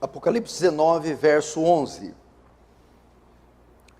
Apocalipse 19, verso 11.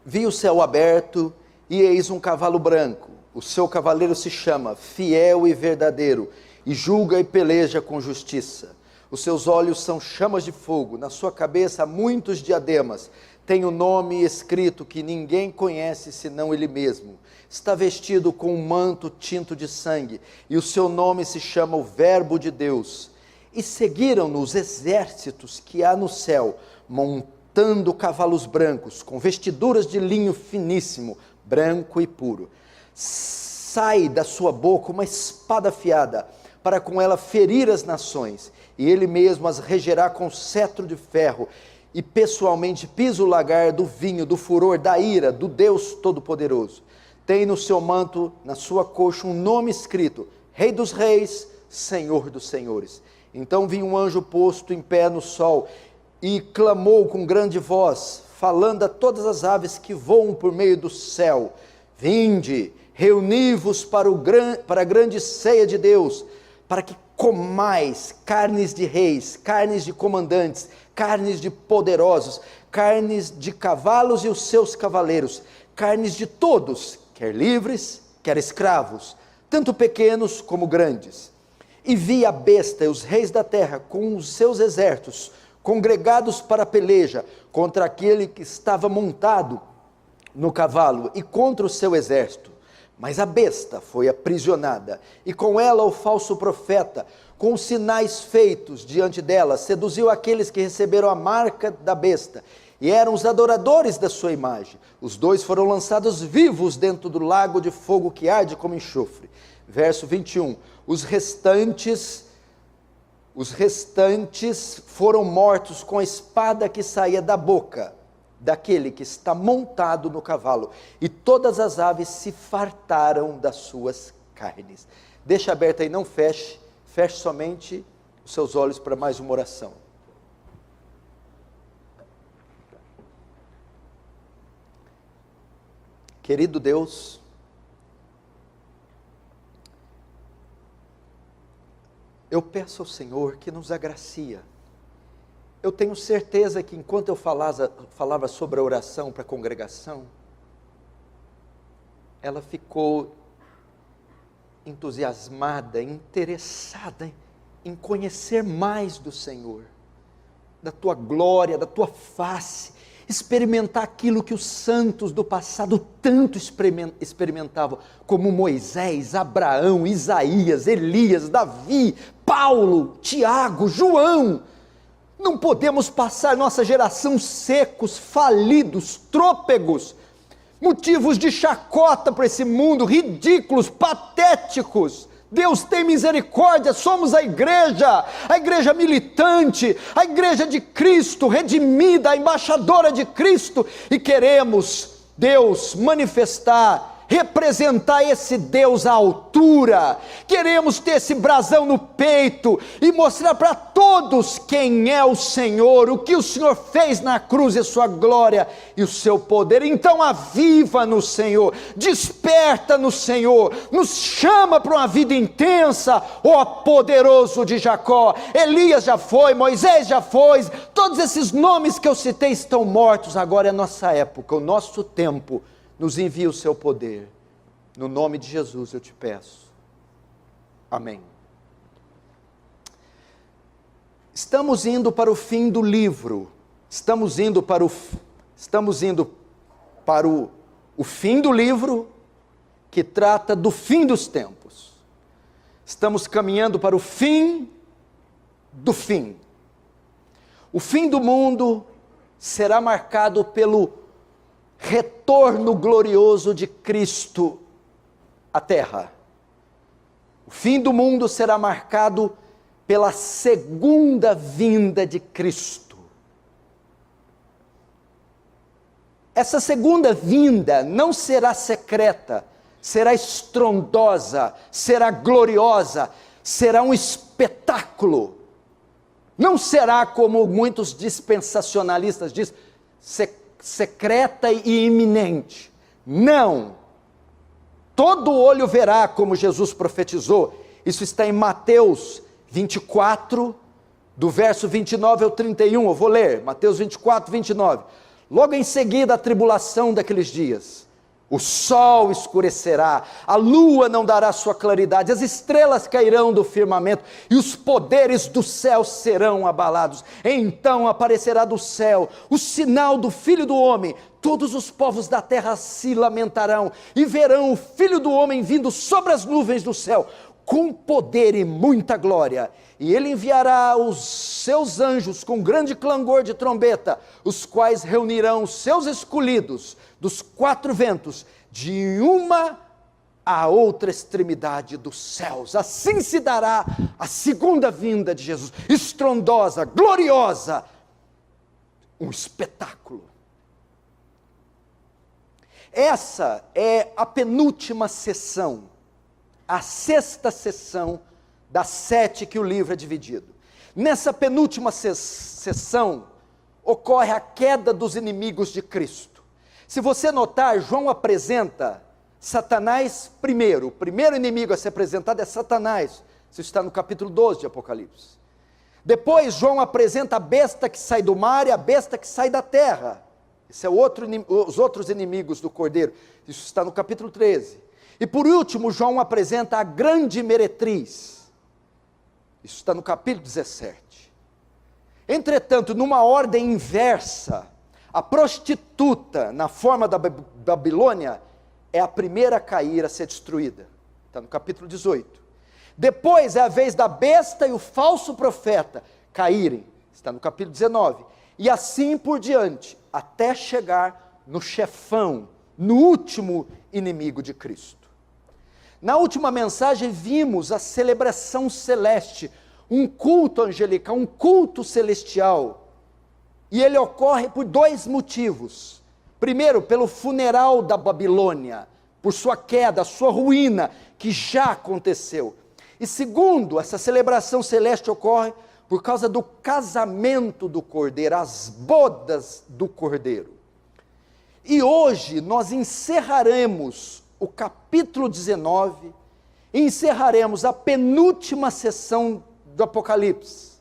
Vi o céu aberto e eis um cavalo branco. O seu cavaleiro se chama Fiel e Verdadeiro, e julga e peleja com justiça. Os seus olhos são chamas de fogo, na sua cabeça há muitos diademas. Tem o nome escrito que ninguém conhece senão ele mesmo. Está vestido com um manto tinto de sangue, e o seu nome se chama o Verbo de Deus. E seguiram-no os exércitos que há no céu, montando cavalos brancos, com vestiduras de linho finíssimo, branco e puro. Sai da sua boca uma espada afiada, para com ela ferir as nações, e ele mesmo as regerá com cetro de ferro, e pessoalmente pisa o lagar do vinho, do furor, da ira, do Deus Todo-Poderoso. Tem no seu manto, na sua coxa, um nome escrito: Rei dos Reis, Senhor dos Senhores. Então vi um anjo posto em pé no sol, e clamou com grande voz, falando a todas as aves que voam por meio do céu: Vinde, reuni-vos para a grande ceia de Deus, para que comais carnes de reis, carnes de comandantes, carnes de poderosos, carnes de cavalos e os seus cavaleiros, carnes de todos, quer livres, quer escravos, tanto pequenos como grandes. E vi a besta e os reis da terra com os seus exércitos, congregados para a peleja, contra aquele que estava montado no cavalo e contra o seu exército. Mas a besta foi aprisionada, e com ela o falso profeta, com os sinais feitos diante dela, seduziu aqueles que receberam a marca da besta, e eram os adoradores da sua imagem. Os dois foram lançados vivos dentro do lago de fogo que arde como enxofre. Verso 21, os restantes foram mortos com a espada que saía da boca daquele que está montado no cavalo, e todas as aves se fartaram das suas carnes. Deixa aberto aí, não feche, feche somente os seus olhos para mais uma oração. Querido Deus, eu peço ao Senhor que nos agracia. Eu tenho certeza que enquanto eu falava sobre a oração para a congregação, ela ficou entusiasmada, interessada em conhecer mais do Senhor, da Tua glória, da Tua face, experimentar aquilo que os santos do passado tanto experimentavam, como Moisés, Abraão, Isaías, Elias, Davi, Paulo, Tiago, João. Não podemos passar nossa geração secos, falidos, trôpegos, motivos de chacota para esse mundo, ridículos, patéticos. Deus tem misericórdia, somos a igreja militante, a igreja de Cristo, redimida, a embaixadora de Cristo, e queremos, Deus, manifestar, representar esse Deus à altura. Queremos ter esse brasão no peito e mostrar para todos quem é o Senhor, o que o Senhor fez na cruz, a sua glória e o seu poder. Então aviva no Senhor, desperta no Senhor, nos chama para uma vida intensa, ó poderoso de Jacó. Elias já foi, Moisés já foi, todos esses nomes que eu citei estão mortos. Agora é a nossa época, o nosso tempo. Nos envia o seu poder, no nome de Jesus eu te peço, amém. Estamos indo para o fim do livro, estamos indo para o fim do livro, que trata do fim dos tempos, estamos caminhando para o fim do fim. O fim do mundo será marcado pelo retorno glorioso de Cristo à terra. O fim do mundo será marcado pela segunda vinda de Cristo. Essa segunda vinda não será secreta, será estrondosa, será gloriosa, será um espetáculo. Não será como muitos dispensacionalistas dizem, secreta e iminente. Não. Todo olho verá, como Jesus profetizou. Isso está em Mateus 24, do verso 29 ao 31, eu vou ler, Mateus 24, 29. Logo em seguida a tribulação daqueles dias, o sol escurecerá, a lua não dará sua claridade, as estrelas cairão do firmamento, e os poderes do céu serão abalados. Então aparecerá do céu o sinal do Filho do Homem, todos os povos da terra se lamentarão, e verão o Filho do Homem vindo sobre as nuvens do céu, com poder e muita glória, e ele enviará os seus anjos com grande clangor de trombeta, os quais reunirão os seus escolhidos dos quatro ventos, de uma à outra extremidade dos céus. Assim se dará a segunda vinda de Jesus, estrondosa, gloriosa, um espetáculo. Essa é a penúltima sessão, a sexta sessão das 7 que o livro é dividido. Nessa penúltima sessão, ocorre a queda dos inimigos de Cristo. Se você notar, João apresenta Satanás primeiro. O primeiro inimigo a ser apresentado é Satanás. Isso está no capítulo 12 de Apocalipse. Depois João apresenta a besta que sai do mar e a besta que sai da terra. Esse é os outros inimigos do Cordeiro. Isso está no capítulo 13. E por último, João apresenta a grande meretriz. Isso está no capítulo 17. Entretanto, numa ordem inversa, a prostituta, na forma da Babilônia, é a primeira a cair, a ser destruída. Está no capítulo 18. Depois é a vez da besta e o falso profeta caírem. Está no capítulo 19. E assim por diante, até chegar no chefão, no último inimigo de Cristo. Na última mensagem vimos a celebração celeste, um culto angelical, um culto celestial. E ele ocorre por dois motivos. Primeiro, pelo funeral da Babilônia, por sua queda, sua ruína, que já aconteceu. E segundo, essa celebração celeste ocorre por causa do casamento do Cordeiro, as bodas do Cordeiro. E hoje nós encerraremos o capítulo 19, e encerraremos a penúltima sessão do Apocalipse.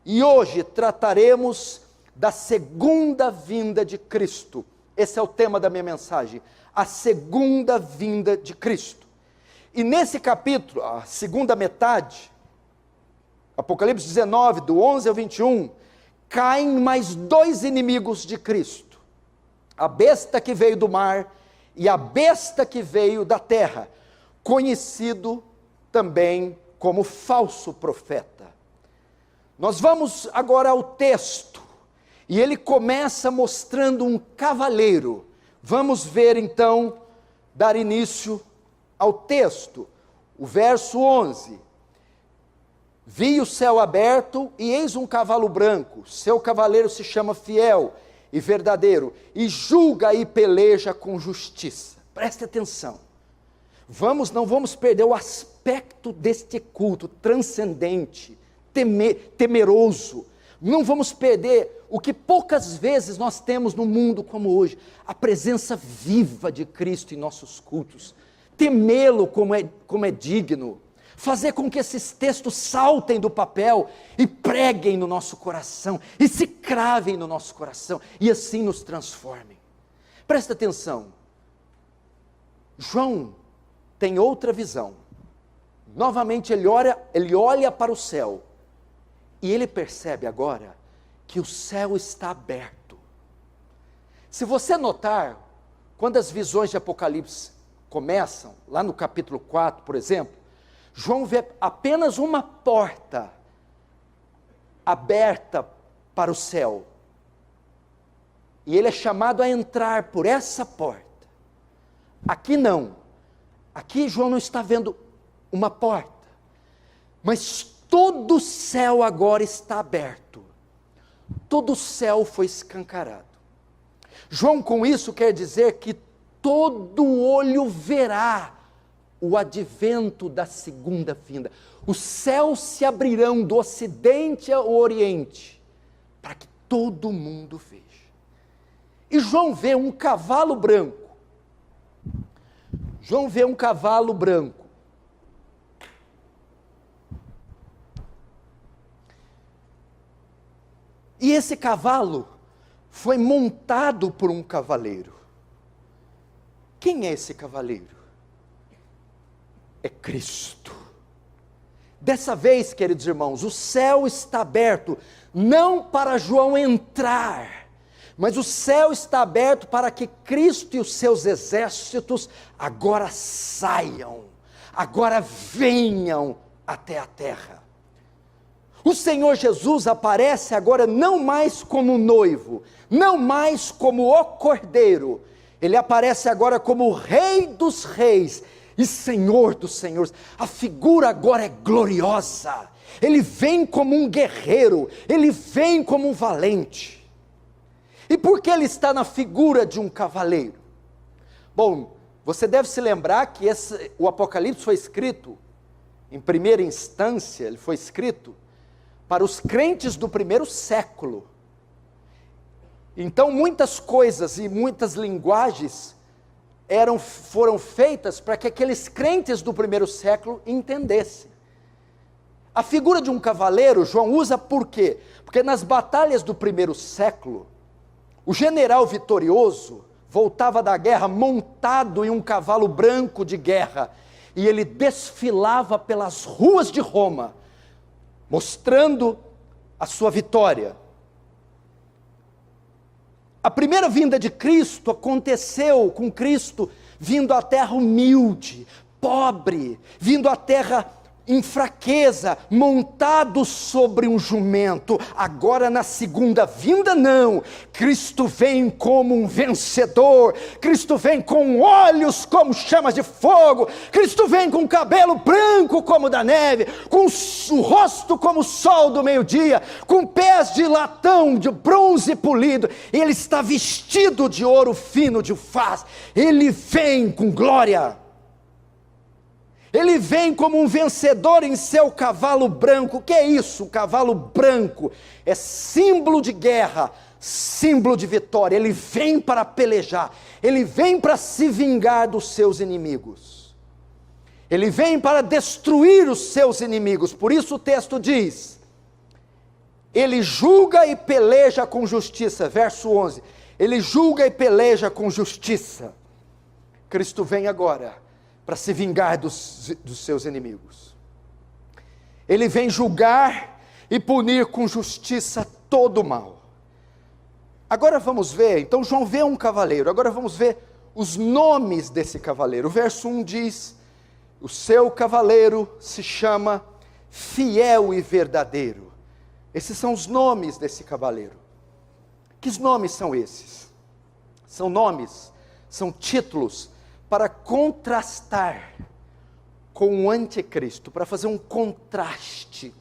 E hoje trataremos da segunda vinda de Cristo. Esse é o tema da minha mensagem, a segunda vinda de Cristo. E nesse capítulo, a segunda metade, Apocalipse 19, do 11 ao 21, caem mais dois inimigos de Cristo. A besta que veio do mar e a besta que veio da terra, conhecido também como falso profeta. Nós vamos agora ao texto, e ele começa mostrando um cavaleiro. Vamos ver então, dar início ao texto, o verso 11. Vi o céu aberto, e eis um cavalo branco, seu cavaleiro se chama Fiel e Verdadeiro, e julga e peleja com justiça. Preste atenção, não vamos perder o aspecto deste culto transcendente, temeroso. Não vamos perder o que poucas vezes nós temos no mundo como hoje, a presença viva de Cristo em nossos cultos, temê-lo como é digno, fazer com que esses textos saltem do papel e preguem no nosso coração, e se cravem no nosso coração, e assim nos transformem. Presta atenção, João tem outra visão. Novamente ele olha para o céu, e ele percebe agora que o céu está aberto. Se você notar, quando as visões de Apocalipse começam, lá no capítulo 4, por exemplo, João vê apenas uma porta aberta para o céu, e ele é chamado a entrar por essa porta. Aqui não, aqui João não está vendo uma porta, mas todo o céu agora está aberto, todo o céu foi escancarado. João com isso quer dizer que todo olho verá o advento da segunda vinda. Os céus se abrirão do ocidente ao oriente, para que todo mundo veja. E João vê um cavalo branco. João vê um cavalo branco. E esse cavalo foi montado por um cavaleiro. Quem é esse cavaleiro? É Cristo. Dessa vez, queridos irmãos, o céu está aberto, não para João entrar, mas o céu está aberto para que Cristo e os seus exércitos agora saiam, agora venham até a terra. O Senhor Jesus aparece agora não mais como noivo, não mais como o cordeiro, ele aparece agora como o Rei dos reis e Senhor dos senhores. A figura agora é gloriosa, ele vem como um guerreiro, ele vem como um valente. E por que ele está na figura de um cavaleiro? Bom, você deve se lembrar que o Apocalipse foi escrito, em primeira instância, ele foi escrito para os crentes do primeiro século. Então muitas coisas e muitas linguagens foram feitas para que aqueles crentes do primeiro século entendessem. A figura de um cavaleiro, João usa por quê? Porque nas batalhas do primeiro século, o general vitorioso voltava da guerra montado em um cavalo branco de guerra, e ele desfilava pelas ruas de Roma, mostrando a sua vitória. A primeira vinda de Cristo aconteceu com Cristo vindo à terra humilde, pobre, vindo à terra em fraqueza, montado sobre um jumento. Agora na segunda vinda não, Cristo vem como um vencedor, Cristo vem com olhos como chamas de fogo, Cristo vem com cabelo branco como da neve, com o rosto como o sol do meio-dia, com pés de latão, de bronze polido, ele está vestido de ouro fino de Ufaz, ele vem com glória. Ele vem como um vencedor em seu cavalo branco. O que é isso? O cavalo branco é símbolo de guerra, símbolo de vitória. Ele vem para pelejar, ele vem para se vingar dos seus inimigos, ele vem para destruir os seus inimigos. Por isso o texto diz, ele julga e peleja com justiça, verso 11, ele julga e peleja com justiça. Cristo vem agora para se vingar dos seus inimigos. Ele vem julgar e punir com justiça todo o mal. Agora vamos ver, então João vê um cavaleiro, agora vamos ver os nomes desse cavaleiro. O verso 1 diz, o seu cavaleiro se chama Fiel e Verdadeiro. Esses são os nomes desse cavaleiro. Que nomes são esses? São nomes, são títulos, para contrastar com o anticristo, para fazer um contraste.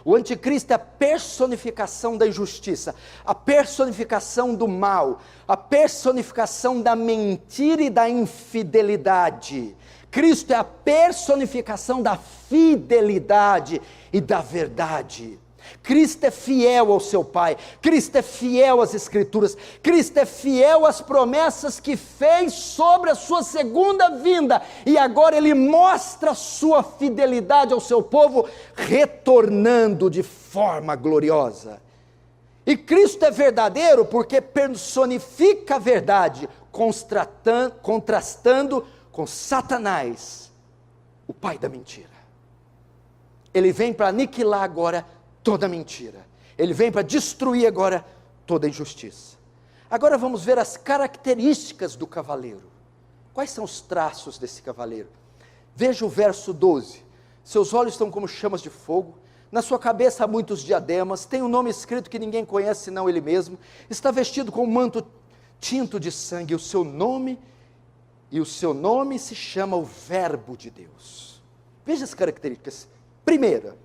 O anticristo é a personificação da injustiça, a personificação do mal, a personificação da mentira e da infidelidade. Cristo é a personificação da fidelidade e da verdade. Cristo é fiel ao seu Pai, Cristo é fiel às Escrituras, Cristo é fiel às promessas que fez sobre a sua segunda vinda, e agora Ele mostra a sua fidelidade ao seu povo, retornando de forma gloriosa. E Cristo é verdadeiro porque personifica a verdade, contrastando com Satanás, o pai da mentira. Ele vem para aniquilar agora toda mentira, ele vem para destruir agora toda injustiça. Agora vamos ver as características do cavaleiro. Quais são os traços desse cavaleiro? Veja o verso 12, seus olhos estão como chamas de fogo, na sua cabeça há muitos diademas, tem um nome escrito que ninguém conhece senão ele mesmo, está vestido com um manto tinto de sangue, o seu nome se chama o Verbo de Deus. Veja as características. Primeira,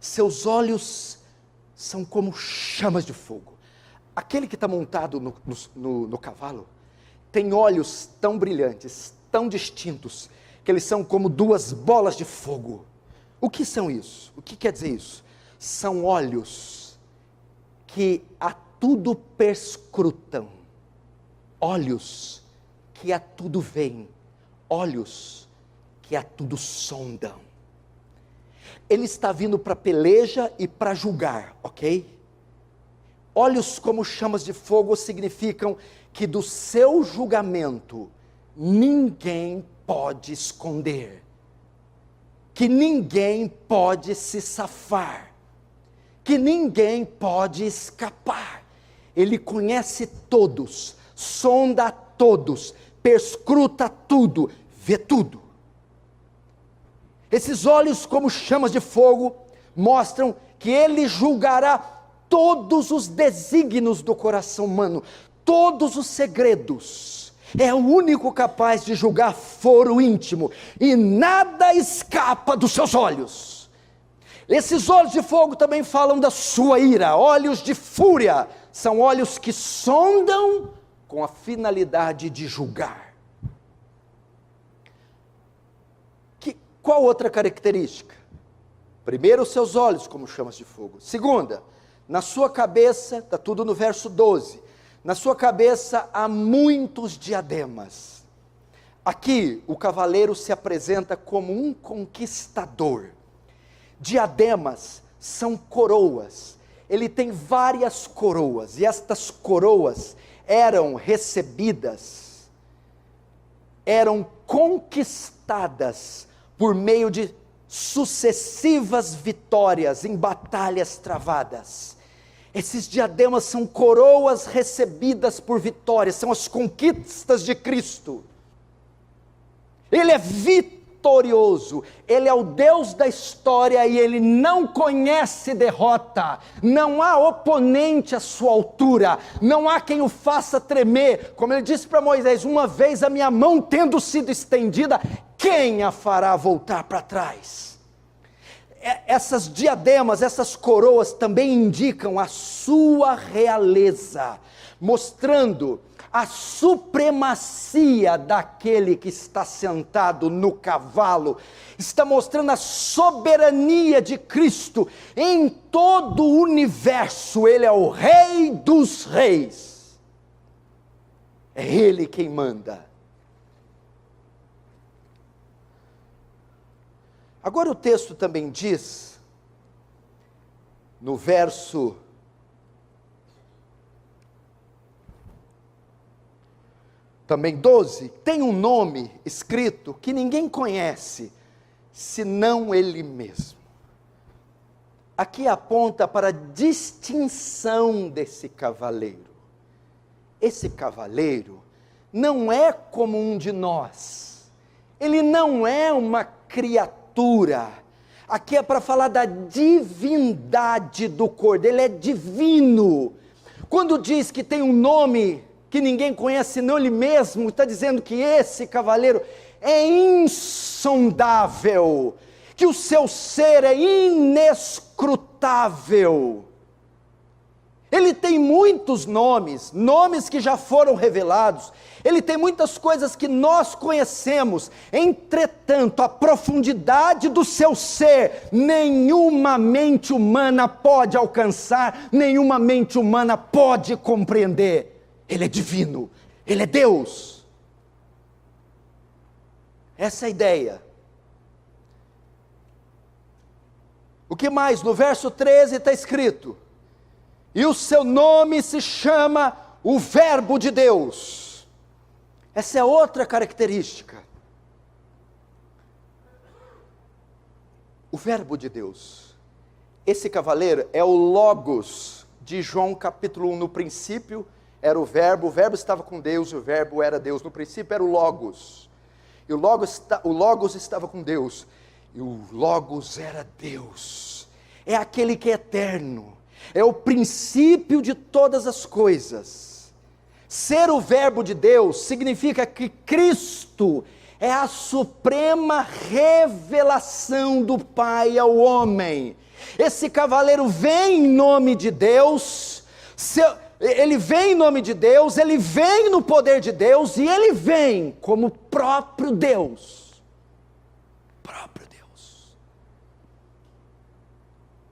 seus olhos são como chamas de fogo. Aquele que está montado no cavalo, tem olhos tão brilhantes, tão distintos, que eles são como duas bolas de fogo. O que são isso? O que quer dizer isso? São olhos que a tudo perscrutam, olhos que a tudo veem, olhos que a tudo sondam. Ele está vindo para peleja e para julgar, ok? Olhos como chamas de fogo significam que do seu julgamento ninguém pode esconder, que ninguém pode se safar, que ninguém pode escapar. Ele conhece todos, sonda todos, perscruta tudo, vê tudo. Esses olhos como chamas de fogo mostram que ele julgará todos os desígnios do coração humano, todos os segredos. É o único capaz de julgar foro íntimo, e nada escapa dos seus olhos. Esses olhos de fogo também falam da sua ira. Olhos de fúria são olhos que sondam com a finalidade de julgar. Qual outra característica? Primeiro, os seus olhos como chamas de fogo. Segunda, na sua cabeça, está tudo no verso 12, na sua cabeça há muitos diademas. Aqui o cavaleiro se apresenta como um conquistador. Diademas são coroas, ele tem várias coroas, e estas coroas eram recebidas, eram conquistadas por meio de sucessivas vitórias em batalhas travadas. Esses diademas são coroas recebidas por vitórias, são as conquistas de Cristo. Ele é vitorioso, ele é o Deus da história e ele não conhece derrota. Não há oponente à sua altura, não há quem o faça tremer. Como ele disse para Moisés: uma vez a minha mão tendo sido estendida, quem a fará voltar para trás? Essas diademas, essas coroas também indicam a sua realeza, mostrando a supremacia daquele que está sentado no cavalo, está mostrando a soberania de Cristo em todo o universo. Ele é o Rei dos Reis, é Ele quem manda. Agora o texto também diz, no verso também 12, tem um nome escrito que ninguém conhece, senão ele mesmo. Aqui aponta para a distinção desse cavaleiro. Esse cavaleiro não é como um de nós, ele não é uma criatura. Aqui é para falar da divindade do Cordeiro, ele é divino. Quando diz que tem um nome que ninguém conhece senão ele mesmo, está dizendo que esse cavaleiro é insondável, que o seu ser é inescrutável. Ele tem muitos nomes, nomes que já foram revelados, ele tem muitas coisas que nós conhecemos, entretanto, a profundidade do seu ser, nenhuma mente humana pode alcançar, nenhuma mente humana pode compreender. Ele é divino, ele é Deus. Essa é a ideia. O que mais? No verso 13 está escrito: e o seu nome se chama o Verbo de Deus. Essa é outra característica. O Verbo de Deus. Esse cavaleiro é o Logos de João capítulo 1. No princípio era o Verbo estava com Deus e o Verbo era Deus. No princípio era o Logos. E o Logos estava com Deus. E o Logos era Deus. É aquele que é eterno. É o princípio de todas as coisas. Ser o Verbo de Deus significa que Cristo é a suprema revelação do Pai ao homem. Esse cavaleiro vem em nome de Deus, ele vem em nome de Deus, ele vem no poder de Deus, e ele vem como próprio Deus. Próprio Deus.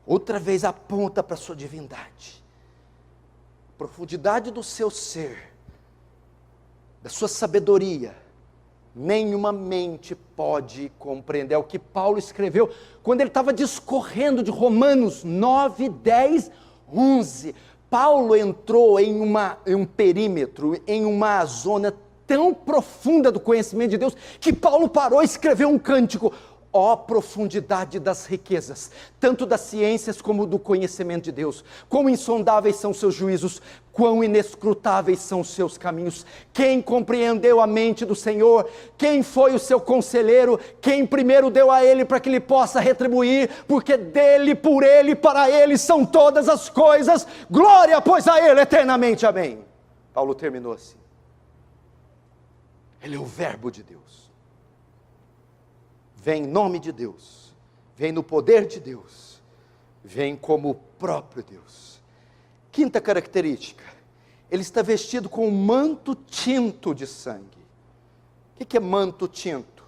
Outra vez aponta para a sua divindade, profundidade do seu ser, da sua sabedoria, nenhuma mente pode compreender. É o que Paulo escreveu, quando ele estava discorrendo de Romanos 9, 10, 11, Paulo entrou em um perímetro, em uma zona tão profunda do conhecimento de Deus, que Paulo parou e escreveu um cântico. Ó profundidade das riquezas, tanto das ciências como do conhecimento de Deus. Quão insondáveis são seus juízos, quão inescrutáveis são os seus caminhos. Quem compreendeu a mente do Senhor? Quem foi o seu conselheiro? Quem primeiro deu a ele para que ele possa retribuir? Porque dele, por ele, para ele são todas as coisas. Glória, pois, a ele eternamente. Amém. Paulo terminou assim. Ele é o verbo de Deus. Vem em nome de Deus, vem no poder de Deus, vem como o próprio Deus. Quinta característica, ele está vestido com um manto tinto de sangue. O que é manto tinto?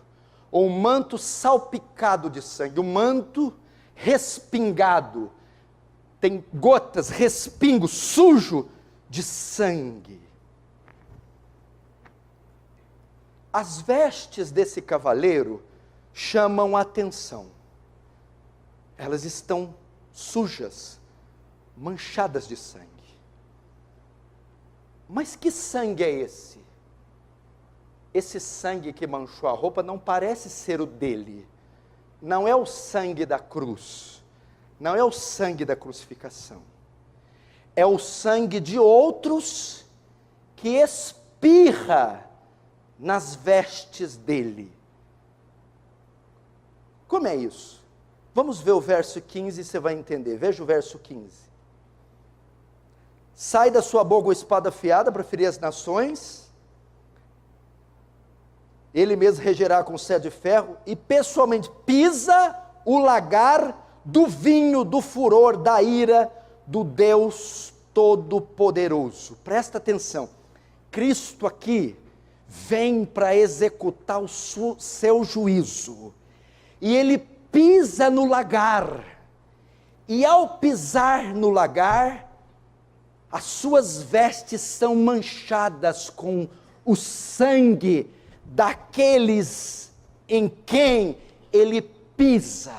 Ou um manto salpicado de sangue, um manto respingado, tem gotas, respingo, sujo de sangue. As vestes desse cavaleiro chamam a atenção. Elas estão sujas, manchadas de sangue. Mas que sangue é esse? Esse sangue que manchou a roupa não parece ser o dele. Não é o sangue da cruz. Não é o sangue da crucificação. É o sangue de outros que espirra nas vestes dele. Como é isso? Vamos ver o verso 15 e você vai entender. Veja o verso 15. Sai da sua boca a espada afiada para ferir as nações. Ele mesmo regerá com cetro de ferro e pessoalmente pisa o lagar do vinho, do furor, da ira do Deus Todo-Poderoso. Presta atenção. Cristo aqui vem para executar o seu juízo. E ele pisa no lagar, e ao pisar no lagar, as suas vestes são manchadas com o sangue daqueles em quem ele pisa.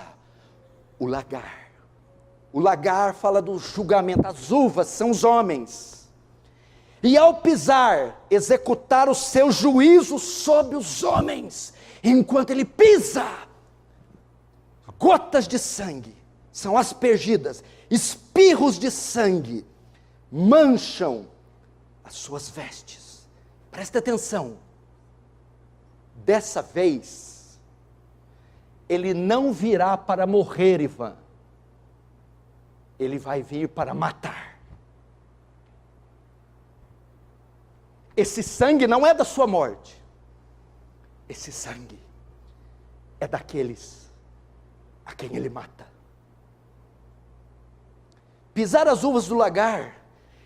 O lagar. O lagar fala do julgamento, as uvas são os homens. E ao pisar, executar o seu juízo sobre os homens, enquanto ele pisa, gotas de sangue são aspergidas, espirros de sangue mancham as suas vestes. Presta atenção, dessa vez, ele não virá para morrer, Ivan, ele vai vir para matar. Esse sangue não é da sua morte, esse sangue é daqueles a quem ele mata. Pisar as uvas do lagar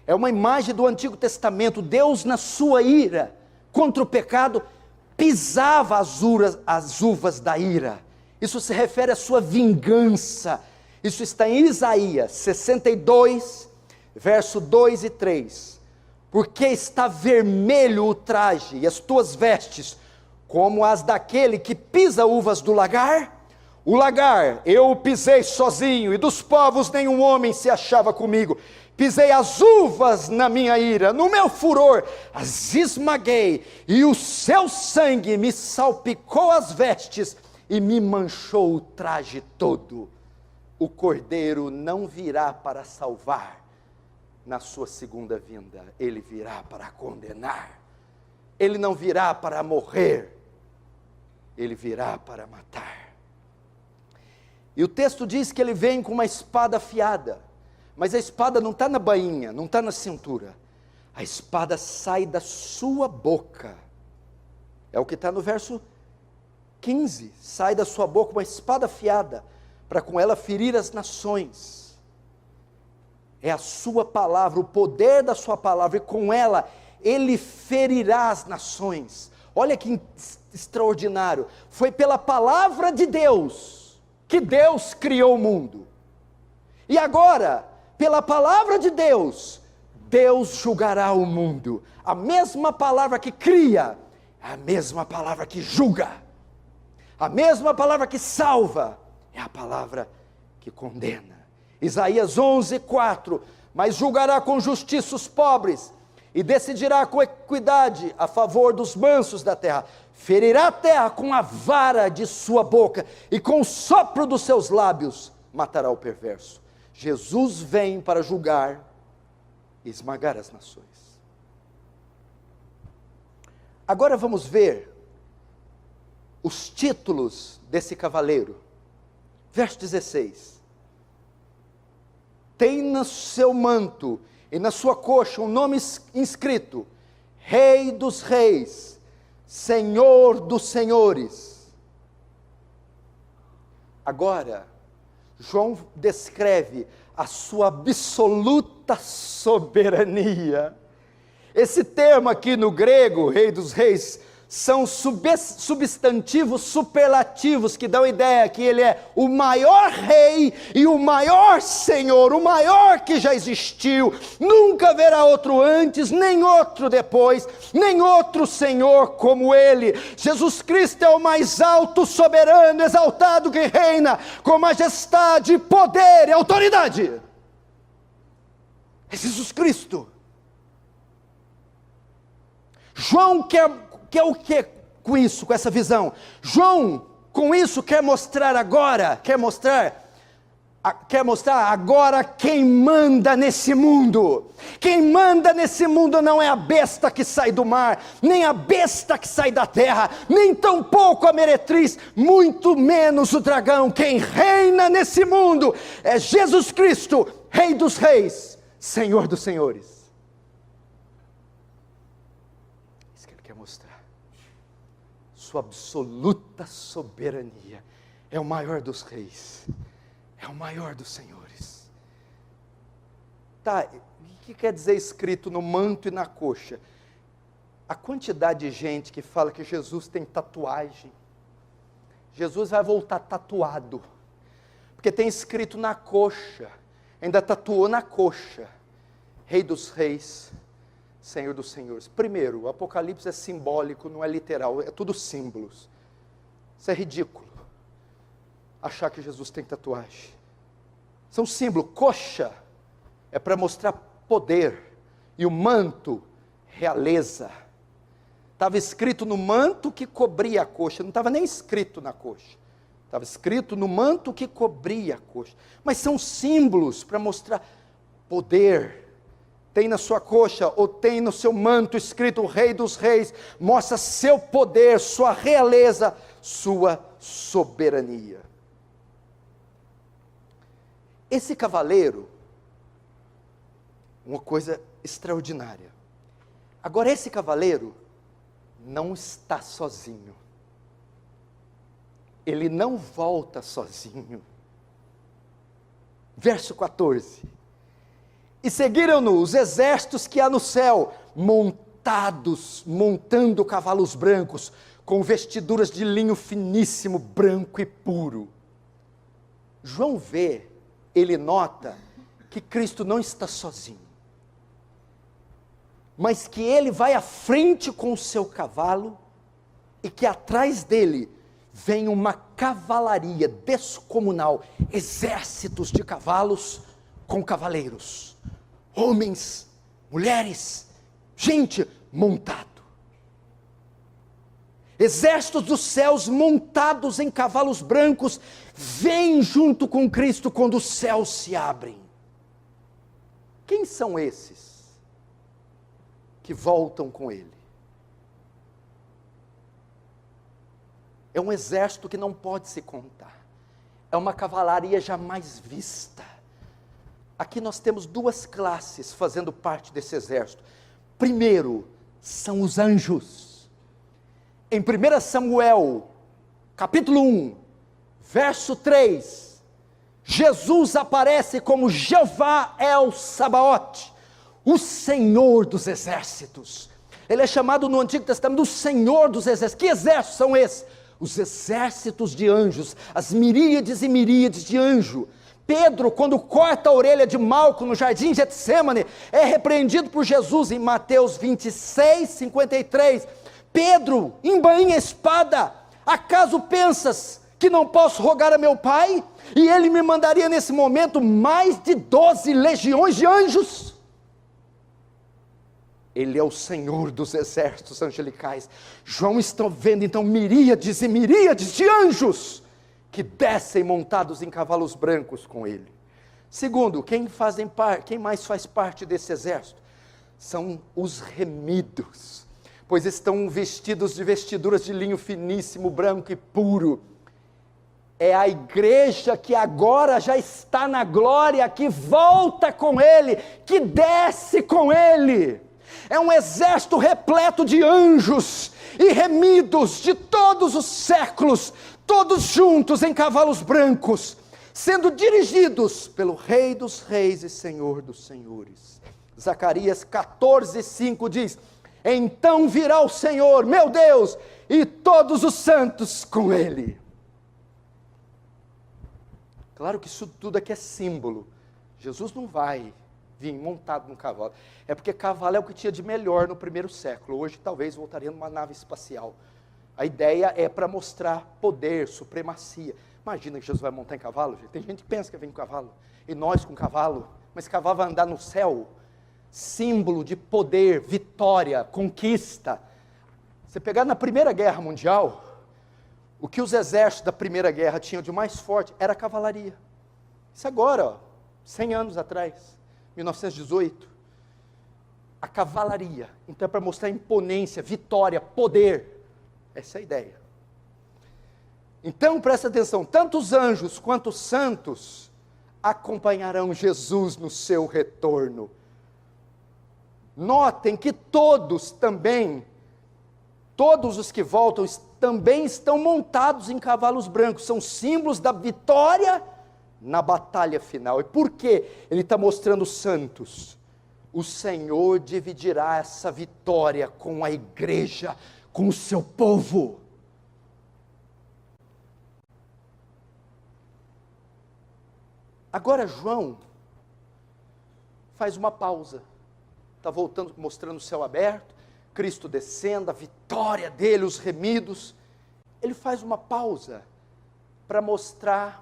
é uma imagem do Antigo Testamento. Deus, na sua ira contra o pecado, pisava as uvas da ira. Isso se refere à sua vingança. Isso está em Isaías 62, verso 2 e 3. Porque está vermelho o traje e as tuas vestes, como as daquele que pisa uvas do lagar? O lagar eu o pisei sozinho, e dos povos nenhum homem se achava comigo. Pisei as uvas na minha ira, no meu furor as esmaguei, e o seu sangue me salpicou as vestes e me manchou o traje todo. O Cordeiro não virá para salvar na sua segunda vinda, ele virá para condenar. Ele não virá para morrer, ele virá para matar. E o texto diz que ele vem com uma espada afiada, mas a espada não está na bainha, não está na cintura, a espada sai da sua boca, é o que está no verso 15, sai da sua boca uma espada afiada, para com ela ferir as nações. É a sua palavra, o poder da sua palavra, e com ela ele ferirá as nações. Olha que extraordinário, foi pela palavra de Deus que Deus criou o mundo, e agora, pela palavra de Deus, Deus julgará o mundo. A mesma palavra que cria, é a mesma palavra que julga, a mesma palavra que salva, é a palavra que condena. Isaías 11:4, mas julgará com justiça os pobres, e decidirá com equidade a favor dos mansos da terra. Ferirá a terra com a vara de sua boca, e com o sopro dos seus lábios matará o perverso. Jesus vem para julgar e esmagar as nações. Agora vamos ver os títulos desse cavaleiro. Verso 16. Tem no seu manto e na sua coxa um nome inscrito: Rei dos Reis, Senhor dos Senhores. Agora, João descreve a sua absoluta soberania. Esse termo aqui no grego, Rei dos Reis, são substantivos superlativos que dão ideia que ele é o maior rei e o maior senhor, o maior que já existiu. Nunca haverá outro antes, nem outro depois, nem outro senhor como ele. Jesus Cristo é o mais alto, soberano, exaltado, que reina com majestade, poder e autoridade. É Jesus Cristo. João quer o que com isso, com essa visão? João, com isso, quer mostrar agora quem manda nesse mundo. Quem manda nesse mundo não é a besta que sai do mar, nem a besta que sai da terra, nem tampouco a meretriz, muito menos o dragão. Quem reina nesse mundo é Jesus Cristo, Rei dos Reis, Senhor dos Senhores. Mostrar sua absoluta soberania. É o maior dos reis, é o maior dos senhores. Tá, o que quer dizer escrito no manto e na coxa? A quantidade de gente que fala que Jesus tem tatuagem. Jesus vai voltar tatuado, porque tem escrito na coxa, ainda tatuou na coxa: Rei dos Reis, Senhor dos Senhores. Primeiro, o Apocalipse é simbólico, não é literal, é tudo símbolos. Isso é ridículo, achar que Jesus tem tatuagem. São símbolos. Coxa é para mostrar poder, e o manto, realeza. Estava escrito no manto que cobria a coxa, não estava nem escrito na coxa, estava escrito no manto que cobria a coxa. Mas são símbolos para mostrar poder. Tem na sua coxa, ou tem no seu manto escrito Rei dos Reis, mostra seu poder, sua realeza, sua soberania. Esse cavaleiro, uma coisa extraordinária. Agora, esse cavaleiro não está sozinho. Ele não volta sozinho. Verso 14. E seguiram-no os exércitos que há no céu, montando cavalos brancos, com vestiduras de linho finíssimo, branco e puro. João vê, ele nota que Cristo não está sozinho, mas que ele vai à frente com o seu cavalo, e que atrás dele vem uma cavalaria descomunal, exércitos de cavalos com cavaleiros, homens, mulheres, gente montado. Exércitos dos céus montados em cavalos brancos vêm junto com Cristo quando os céus se abrem. Quem são esses que voltam com ele? É um exército que não pode se contar. É uma cavalaria jamais vista. Aqui nós temos duas classes fazendo parte desse exército. Primeiro, são os anjos. Em 1 Samuel, capítulo 1, verso 3, Jesus aparece como Jeová El Sabaote, o Senhor dos exércitos. Ele é chamado no Antigo Testamento do Senhor dos exércitos. Que exércitos são esses? Os exércitos de anjos, as miríades e miríades de anjos. Pedro, quando corta a orelha de Malco no jardim de Getsêmani, é repreendido por Jesus em Mateus 26, 53. Pedro, embainha a espada. Acaso pensas que não posso rogar a meu Pai? E Ele me mandaria nesse momento mais de 12 legiões de anjos. Ele é o Senhor dos exércitos angelicais. João está vendo então miríades e miríades de anjos que descem montados em cavalos brancos com Ele. Segundo, quem mais faz parte desse exército? São os remidos, pois estão vestidos de vestiduras de linho finíssimo, branco e puro. É a igreja que agora já está na glória, que volta com Ele, que desce com Ele. É um exército repleto de anjos e remidos de todos os séculos, todos juntos em cavalos brancos, sendo dirigidos pelo Rei dos Reis e Senhor dos Senhores. Zacarias 14:5 diz: então virá o Senhor, meu Deus, e todos os santos com Ele. Claro que isso tudo aqui é símbolo. Jesus não vai vir montado num cavalo. É porque cavalo é o que tinha de melhor no primeiro século. Hoje talvez voltaria numa nave espacial. A ideia é para mostrar poder, supremacia. Imagina que Jesus vai montar em cavalo, gente. Tem gente que pensa que vem com cavalo. E nós com cavalo. Mas cavalo vai andar no céu. Símbolo de poder, vitória, conquista. Você pegar na Primeira Guerra Mundial, o que os exércitos da Primeira Guerra tinham de mais forte era a cavalaria. Isso agora, 100 anos atrás, 1918. A cavalaria. Então é para mostrar imponência, vitória, poder. Essa é a ideia. Então presta atenção, tanto os anjos quanto os santos acompanharão Jesus no seu retorno. Notem que todos os que voltam também estão montados em cavalos brancos, são símbolos da vitória na batalha final. E por que ele está mostrando os santos? O Senhor dividirá essa vitória com a igreja, com o seu povo. Agora João faz uma pausa. Está voltando, mostrando o céu aberto, Cristo descendo, a vitória dele, os remidos. Ele faz uma pausa para mostrar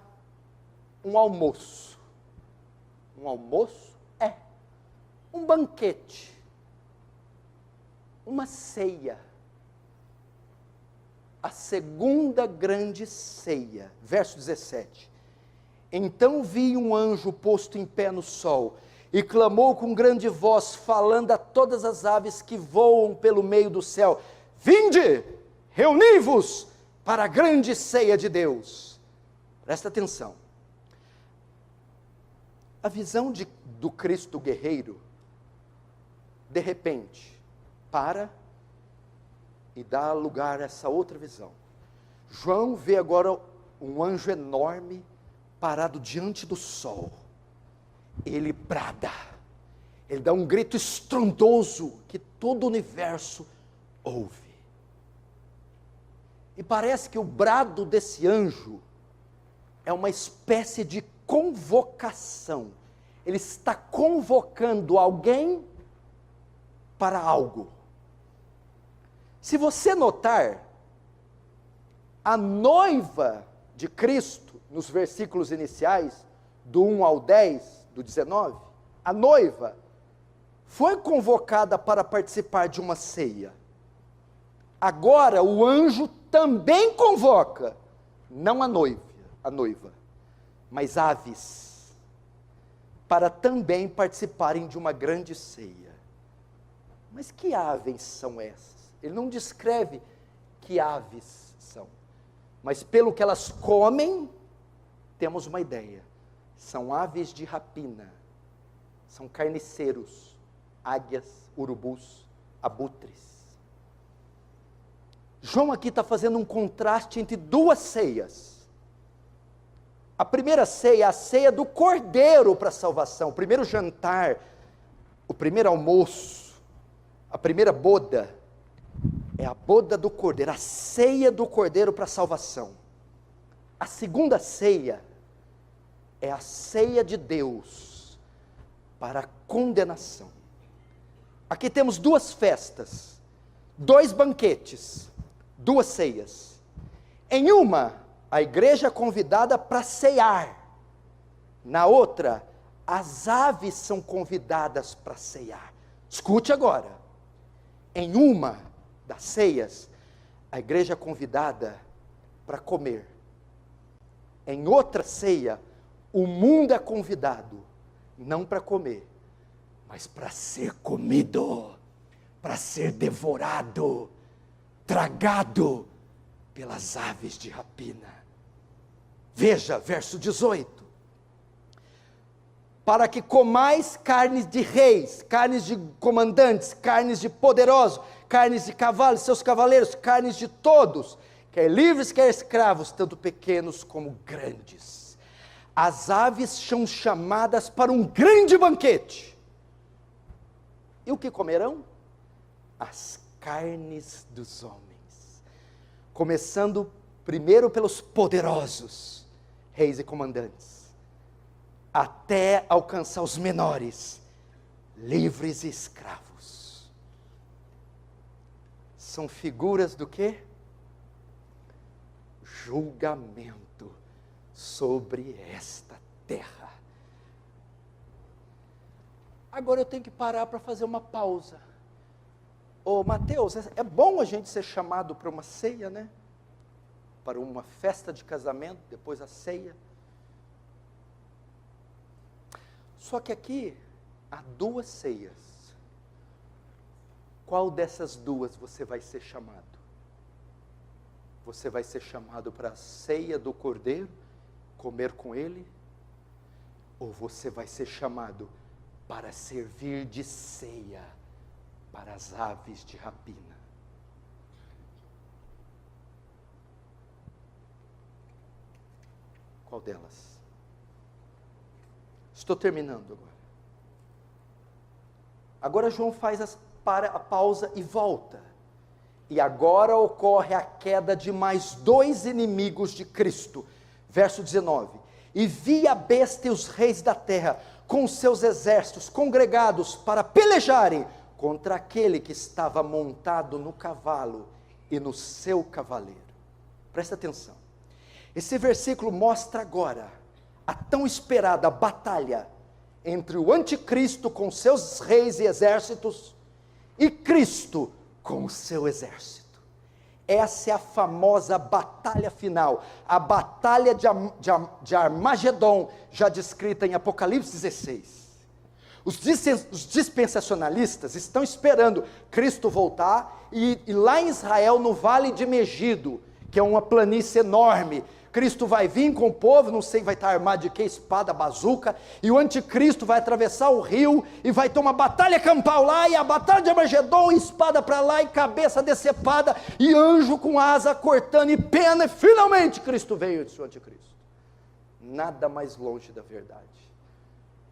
um almoço. Um almoço? Um banquete. Uma ceia. A segunda grande ceia. Verso 17. Então vi um anjo posto em pé no sol, e clamou com grande voz, falando a todas as aves que voam pelo meio do céu: vinde, reuni-vos para a grande ceia de Deus. Presta atenção. A visão do Cristo guerreiro, de repente, para e dá lugar a essa outra visão. João vê agora um anjo enorme parado diante do sol. Ele brada, ele dá um grito estrondoso que todo o universo ouve. E parece que o brado desse anjo é uma espécie de convocação. Ele está convocando alguém para algo. Se você notar, a noiva de Cristo, nos versículos iniciais, do 1 ao 10, do 19, a noiva foi convocada para participar de uma ceia. Agora o anjo também convoca, não a noiva, mas aves, para também participarem de uma grande ceia. Mas que aves são essas? Ele não descreve que aves são, mas pelo que elas comem, temos uma ideia. São aves de rapina, são carniceiros, águias, urubus, abutres. João aqui está fazendo um contraste entre duas ceias. A primeira ceia é a ceia do cordeiro para a salvação, o primeiro jantar, o primeiro almoço, a primeira boda, é a boda do cordeiro, a ceia do cordeiro para a salvação. A segunda ceia é a ceia de Deus para a condenação. Aqui temos duas festas, dois banquetes, duas ceias. Em uma, a igreja é convidada para ceiar. Na outra, as aves são convidadas para ceiar. Escute agora. Em uma das ceias, a igreja é convidada para comer. Em outra ceia, o mundo é convidado, não para comer, mas para ser comido, para ser devorado, tragado pelas aves de rapina. Veja, verso 18. Para que comais carnes de reis, carnes de comandantes, carnes de poderosos, carnes de cavalos, seus cavaleiros, carnes de todos, quer livres, quer escravos, tanto pequenos como grandes. As aves são chamadas para um grande banquete. E o que comerão? As carnes dos homens. Começando primeiro pelos poderosos, reis e comandantes, até alcançar os menores, livres e escravos. São figuras do quê? Julgamento sobre esta terra. Agora eu tenho que parar para fazer uma pausa. Ô Mateus, é bom a gente ser chamado para uma ceia, né? Para uma festa de casamento, depois a ceia. Só que aqui há duas ceias. Qual dessas duas você vai ser chamado? Você vai ser chamado para a ceia do Cordeiro, comer com ele? Ou você vai ser chamado para servir de ceia para as aves de rapina? Qual delas? Estou terminando agora. Agora João para a pausa e volta. E agora ocorre a queda de mais dois inimigos de Cristo. Verso 19. E vi a besta e os reis da terra, com os seus exércitos congregados para pelejarem contra aquele que estava montado no cavalo e no seu cavaleiro. Presta atenção. Esse versículo mostra agora a tão esperada batalha entre o anticristo com seus reis e exércitos e Cristo com o seu exército. Essa é a famosa batalha final, a batalha de Armagedon, já descrita em Apocalipse 16. Os dispensacionalistas estão esperando Cristo voltar e lá em Israel, no Vale de Megido, que é uma planície enorme, Cristo vai vir com o povo, não sei, vai estar armado de que, espada, bazuca, e o anticristo vai atravessar o rio, e vai ter uma batalha campal lá, e a batalha de Armagedon, espada para lá, e cabeça decepada, e anjo com asa cortando, e pena, e finalmente Cristo veio, disse o anticristo. Nada mais longe da verdade.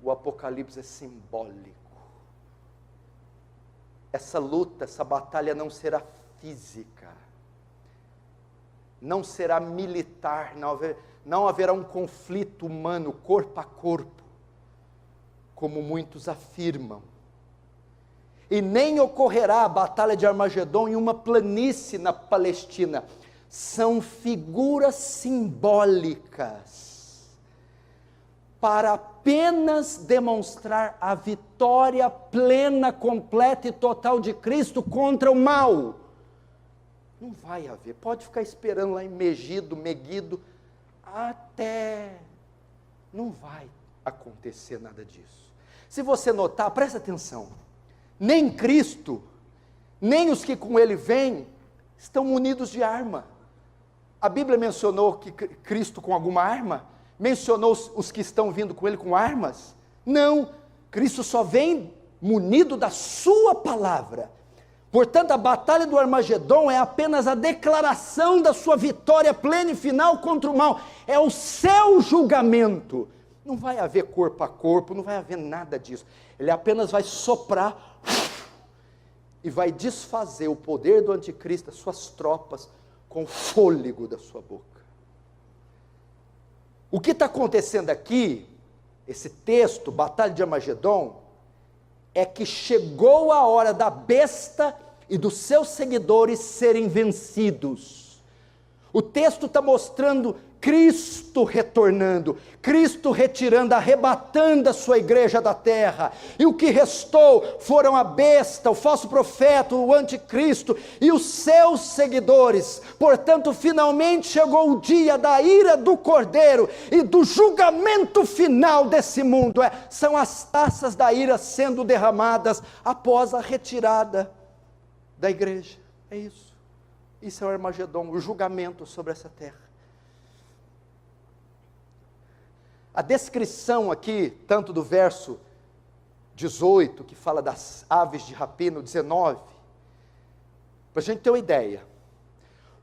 O Apocalipse é simbólico. Essa luta, essa batalha não será física, não será militar, não haverá um conflito humano, corpo a corpo, como muitos afirmam. E nem ocorrerá a batalha de Armagedon em uma planície na Palestina. São figuras simbólicas, para apenas demonstrar a vitória plena, completa e total de Cristo contra o mal. Não vai haver, pode ficar esperando lá em Megido, até, não vai acontecer nada disso. Se você notar, presta atenção, nem Cristo, nem os que com ele vêm, estão munidos de arma. A Bíblia mencionou que Cristo com alguma arma? Mencionou os que estão vindo com ele com armas? Não, Cristo só vem munido da sua palavra. Portanto, a batalha do Armagedon é apenas a declaração da sua vitória plena e final contra o mal. É o seu julgamento. Não vai haver corpo a corpo, não vai haver nada disso. Ele apenas vai soprar e vai desfazer o poder do anticristo, as suas tropas, com o fôlego da sua boca. O que está acontecendo aqui, esse texto, Batalha de Armagedon, é que chegou a hora da besta e dos seus seguidores serem vencidos. O texto está mostrando Cristo retornando, Cristo retirando, arrebatando a sua igreja da terra, e o que restou foram a besta, o falso profeta, o anticristo e os seus seguidores. Portanto, finalmente chegou o dia da ira do Cordeiro e do julgamento final desse mundo. São as taças da ira sendo derramadas após a retirada da igreja. É isso. Isso é o Armagedon, o julgamento sobre essa terra. A descrição aqui, tanto do verso 18, que fala das aves de rapina, o 19, para a gente ter uma ideia.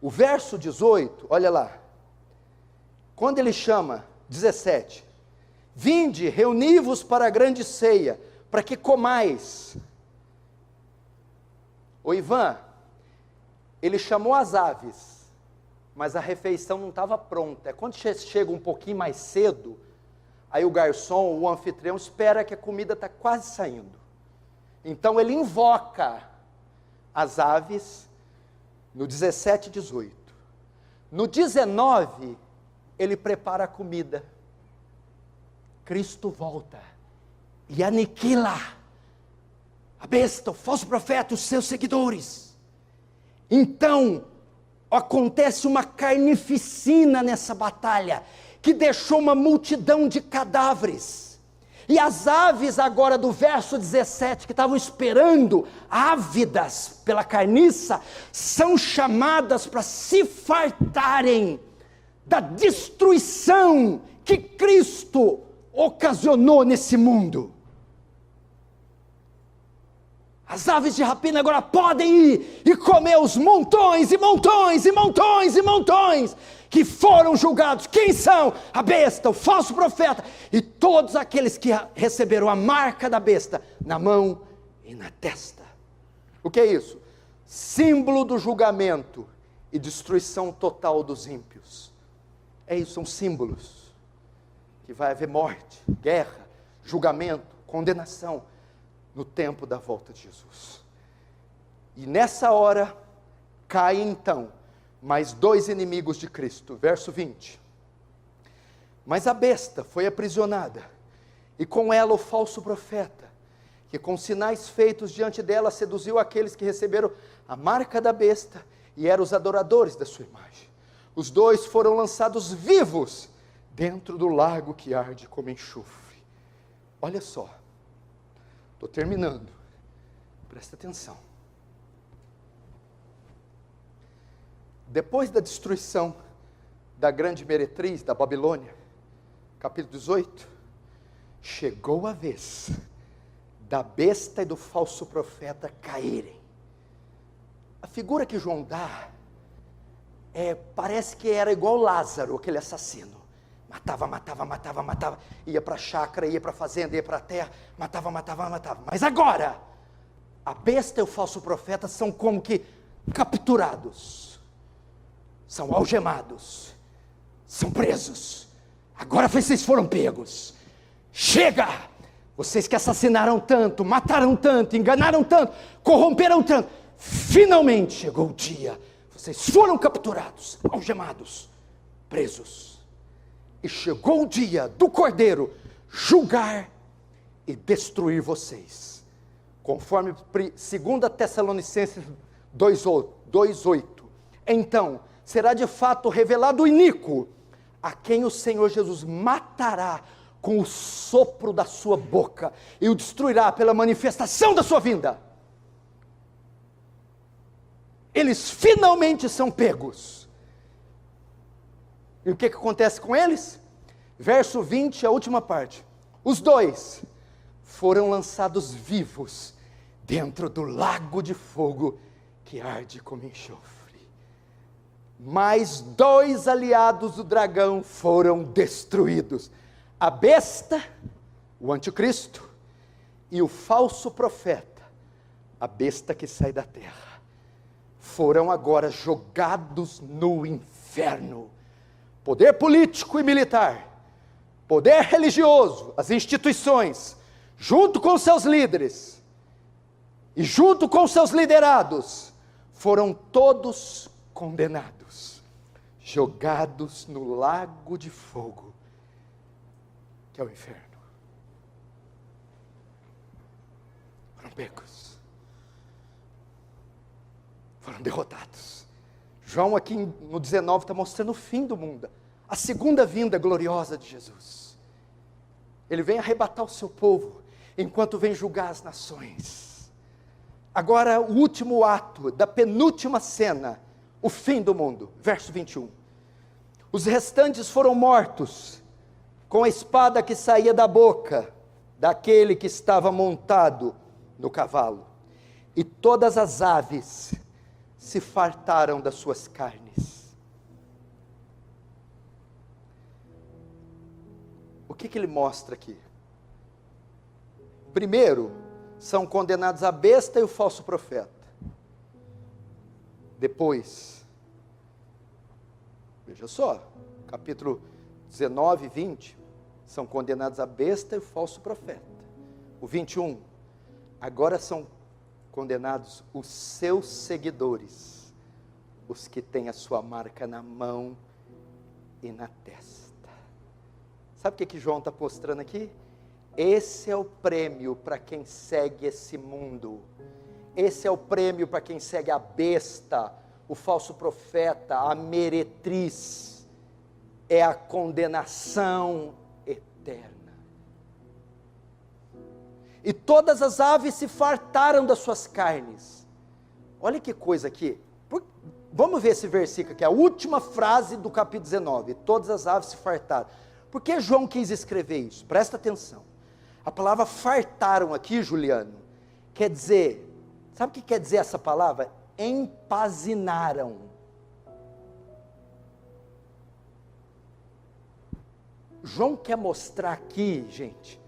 O verso 18, olha lá, quando ele chama, 17, vinde, reuni-vos para a grande ceia, para que comais. O Ivan, ele chamou as aves, mas a refeição não estava pronta. É quando chega um pouquinho mais cedo, aí o garçom, o anfitrião, espera que a comida está quase saindo. Então ele invoca as aves no 17 e 18. No 19, ele prepara a comida. Cristo volta e aniquila a besta, o falso profeta, os seus seguidores. Então, acontece uma carnificina nessa batalha, que deixou uma multidão de cadáveres, e as aves agora do verso 17, que estavam esperando, ávidas pela carniça, são chamadas para se fartarem da destruição que Cristo ocasionou nesse mundo. As aves de rapina agora podem ir e comer os montões e montões e montões e montões que foram julgados. Quem são? A besta, o falso profeta e todos aqueles que receberam a marca da besta na mão e na testa. O que é isso? Símbolo do julgamento e destruição total dos ímpios. É isso, são símbolos que vai haver morte, guerra, julgamento, condenação no tempo da volta de Jesus. E nessa hora caem então mais dois inimigos de Cristo. Verso 20. Mas a besta foi aprisionada, e com ela o falso profeta, que com sinais feitos diante dela seduziu aqueles que receberam a marca da besta e eram os adoradores da sua imagem. Os dois foram lançados vivos dentro do lago que arde como enxofre. Olha só, estou terminando, presta atenção. Depois da destruição da grande meretriz da Babilônia, capítulo 18, chegou a vez da besta e do falso profeta caírem. A figura que João dá, parece que era igual Lázaro, aquele assassino. Matava, ia para a chácara, ia para a fazenda, ia para a terra, matava. Mas agora, a besta e o falso profeta são como que capturados, são algemados, são presos. Agora vocês foram pegos. Chega! Vocês que assassinaram tanto, mataram tanto, enganaram tanto, corromperam tanto, finalmente chegou o dia. Vocês foram capturados, algemados, presos. E chegou o dia do Cordeiro julgar e destruir vocês. Conforme 2 Tessalonicenses 2:8. Então, será de fato revelado o iníquo, a quem o Senhor Jesus matará com o sopro da sua boca, e o destruirá pela manifestação da sua vinda. Eles finalmente são pegos. E o que acontece com eles? Verso 20, a última parte. Os dois foram lançados vivos dentro do lago de fogo que arde como enxofre. Mais dois aliados do dragão foram destruídos. A besta, o anticristo, e o falso profeta, a besta que sai da terra, foram agora jogados no inferno. Poder político e militar, poder religioso, as instituições, junto com seus líderes, e junto com seus liderados, foram todos condenados. jogados no lago de fogo, que é o inferno. Foram pegos, foram derrotados. João aqui no 19 está mostrando o fim do mundo, a segunda vinda gloriosa de Jesus. Ele vem arrebatar o seu povo, enquanto vem julgar as nações. Agora o último ato da penúltima cena, o fim do mundo, verso 21. Os restantes foram mortos, com a espada que saía da boca daquele que estava montado no cavalo, e todas as aves se fartaram das suas carnes. O que ele mostra aqui? Primeiro, são condenados a besta e o falso profeta. Depois, veja só, capítulo 19 e 20, são condenados a besta e o falso profeta. O 21, agora são condenados os seus seguidores, os que têm a sua marca na mão e na testa. Sabe o que João está mostrando aqui? Esse é o prêmio para quem segue esse mundo. Esse é o prêmio para quem segue a besta, o falso profeta, a meretriz. É a condenação eterna. E todas as aves se fartaram das suas carnes. Olha que coisa aqui. Vamos ver esse versículo aqui, a última frase do capítulo 19. Todas as aves se fartaram. Por que João quis escrever isso? Presta atenção. A palavra fartaram aqui, Juliano, quer dizer, sabe o que quer dizer essa palavra? Empazinaram. João quer mostrar aqui, gente,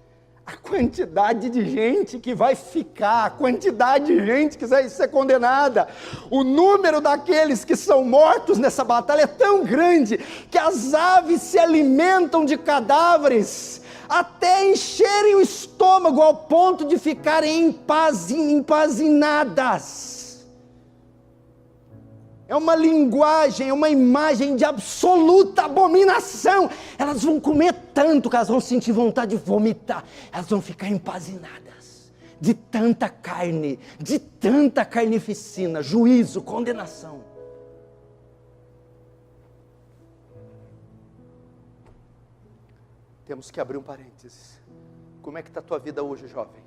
a quantidade de gente que vai ficar, a quantidade de gente que vai ser condenada. O número daqueles que são mortos nessa batalha é tão grande, que as aves se alimentam de cadáveres, até encherem o estômago ao ponto de ficarem empazinadas. É uma linguagem, é uma imagem de absoluta abominação. Elas vão comer tanto que elas vão sentir vontade de vomitar. Elas vão ficar empazinadas de tanta carnificina, juízo, condenação. Temos que abrir um parênteses. Como é que está a tua vida hoje, jovem?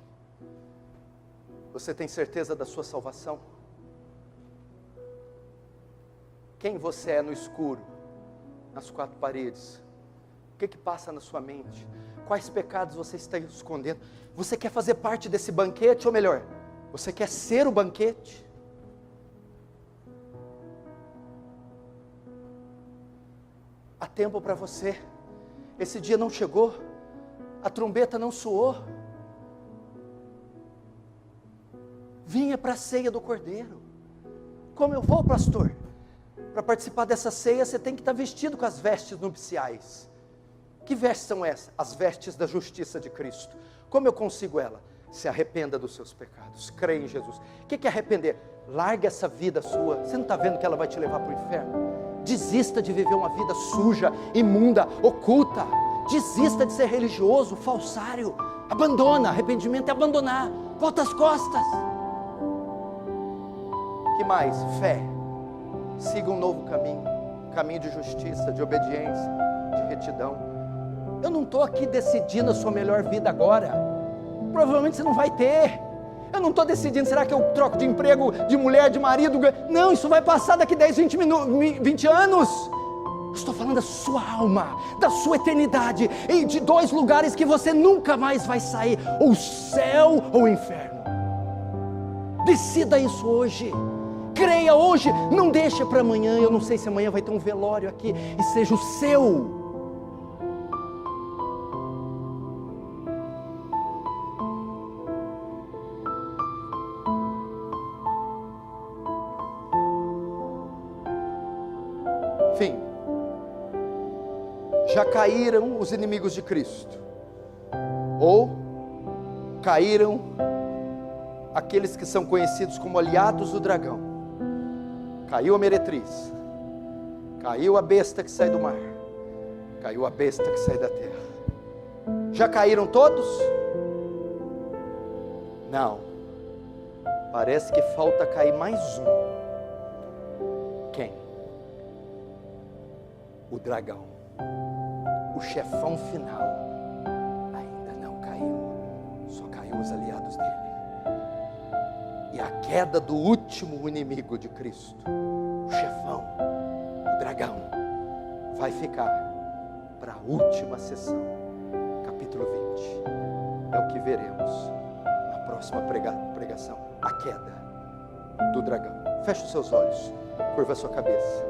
Você tem certeza da sua salvação? Quem você é no escuro, nas quatro paredes? O que passa na sua mente? Quais pecados você está escondendo? Você quer fazer parte desse banquete, ou melhor, você quer ser o banquete? Há tempo para você. Esse dia não chegou, a trombeta não soou. Vinha para a ceia do Cordeiro. Como eu vou, pastor? Para participar dessa ceia, você tem que estar vestido com as vestes nupciais. Que vestes são essas? As vestes da justiça de Cristo. Como eu consigo ela? Se arrependa dos seus pecados, creia em Jesus. O que é arrepender? Larga essa vida sua. Você não está vendo que ela vai te levar para o inferno? Desista de viver uma vida suja, imunda, oculta. Desista de ser religioso, falsário. Abandona, arrependimento é abandonar. Volta as costas. Que mais? Fé. Siga um novo caminho. Caminho de justiça, de obediência, de retidão. Eu não estou aqui decidindo a sua melhor vida agora. Provavelmente você não vai ter. Eu não estou decidindo, será que eu troco de emprego, de mulher, de marido? Não, isso vai passar daqui 10, 20 anos. Eu estou falando da sua alma, da sua eternidade, e de dois lugares que você nunca mais vai sair, o céu ou o inferno. Decida isso hoje. Creia hoje, não deixe para amanhã. Eu não sei se amanhã vai ter um velório aqui, e seja o seu. Enfim, já caíram os inimigos de Cristo, ou caíram aqueles que são conhecidos como aliados do dragão. Caiu a meretriz, Caiu a besta que sai do mar. Caiu a besta que sai da terra. Já caíram todos? Não. Parece que falta cair mais um. Quem? O dragão. O chefão final. Ainda não caiu. Só caiu os aliados dele. E a queda do último inimigo de Cristo, o chefão, o dragão, vai ficar para a última sessão, capítulo 20. É o que veremos na próxima pregação, a queda do dragão. Feche os seus olhos, curva a sua cabeça.